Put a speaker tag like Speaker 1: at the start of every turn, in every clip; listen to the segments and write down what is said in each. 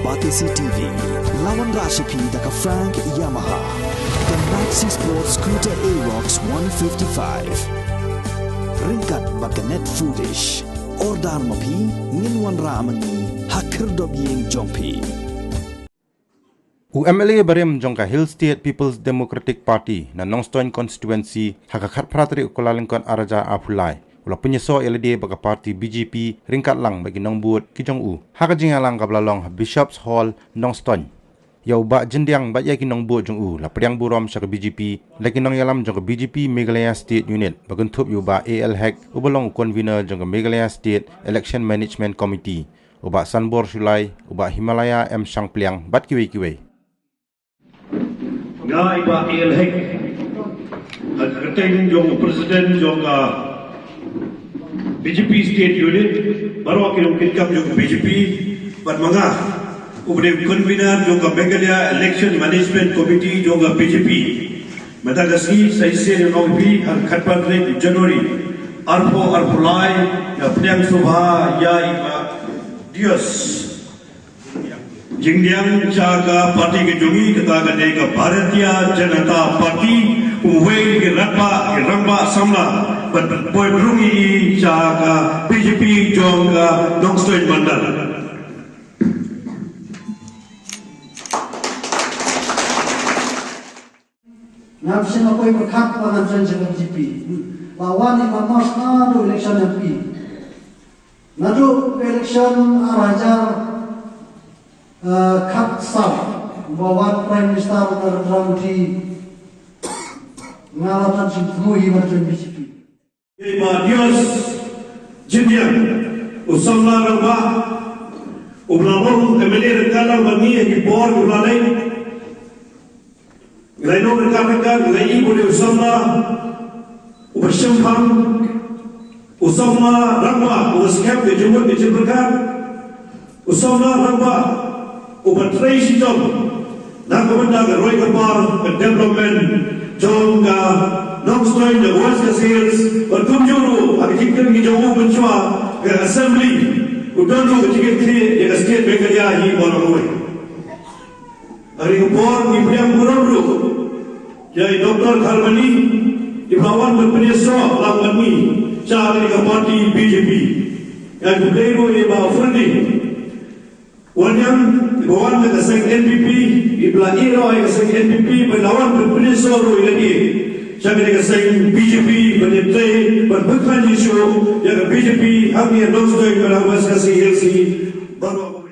Speaker 1: Batisi TV, lawan Rashipi daka Frank Yamaha, dan Maxi Sports Scooter Aerox 155. Ringkat baka net foodish, ordar mapi, nginwan ramani, hakir dobyeng jompi.
Speaker 2: UMLA barem jongka Hill State People's Democratic Party na Nongstoin constituency hakakat pratri ukulalingkon araja apulai. Ula Pynïasoh LD baka parti BJP ringkat lang bagi Nongbud ki jong haka jingalang kablalong Bishops Hall Nongstoin. Yau ba Jyndiang ba yaki Nongbud jong la priang burom sa BJP lagi nong yalam jong BJP Meghalaya State Unit baguntup yu ba AL Hack ubalong convener jong Meghalaya State Election Management Committee uba Sanbor Sulai uba Himalaya M Sangpliang bat kiwe
Speaker 3: nga iba AL Hack at kateng jong president jong BJP State Unit baru akhirnya kitkam jong BJP bat mga ubne convener jong Meghalaya Election Management Committee jong BJP matagasi sa isen ng bi ang katpatre January arpulai ya Pynïasoh ya iba Dios Jyndiang jaga parti ke jungi kata ka Bharatiya Janata Party umwei ke ramba samla boy brungi jaga BJP jonga Nongstoin mandal
Speaker 4: Napsin ako'y magkakpangan dyan sa BJP lawan ni Mamas na do election MP na do election arajar kat sab bawa Prime Minister Narendra Modi ngalatan simtmui macam BJP.
Speaker 3: Ima Dios Jyndiang usamla ramba ublabong MLA rekalang bani yang dibor ulalai Gaino rekam-rekam gai boleh usamla ubersyampan usamla ramba uskap ke jumut ke jumberkan usamla ramba ubertrai sidom nak kemenda ke roi kapal ke development jom ke Nongstoin ke was ke sales berkunjuru agi jikir ke jauh mencua ke assembly udonu ke jikir kiri ke state Meghalaya hi borong hari kepor di priang burung jadi Dr. Khalmani di bawah Pynïasoh Langmani cari ke parti BJP yang kubleru di bawah funding wanyang di bawah ke seng NPP di belah iro ke seng NPP berlawan Pynïasoh ro iladi cari ke seng BJP berdetai berbekal isu yang BJP kami yang Nongstoin berawas kasih hilsi baru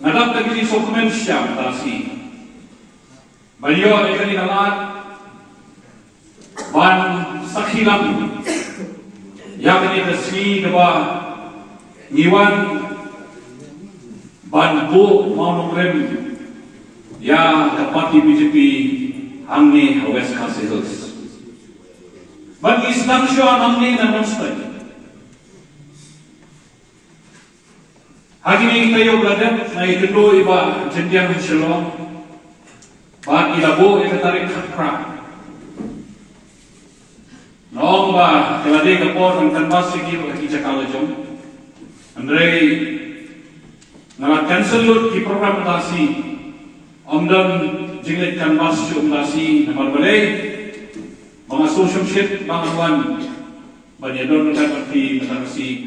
Speaker 5: nadap lagi dokumen siap tasi beliau akan dikalat ban sakhilam yang ini resmi kepada Niwan ban bu mau nongkrem ya parti BJP hamni West Hills ban Islam syuan hamni dan Nongstoin hari ini kita berada na itu iba Jyndiang Shalom ban ilabo tarik khakra Nong ba kelade kapor ang kanbas sige pagkita kalajong Andre na cancel ki program tasi omdan jinglet kanbas yung tasi na marbalay mga social shit mga wan banyadon na pati matagasi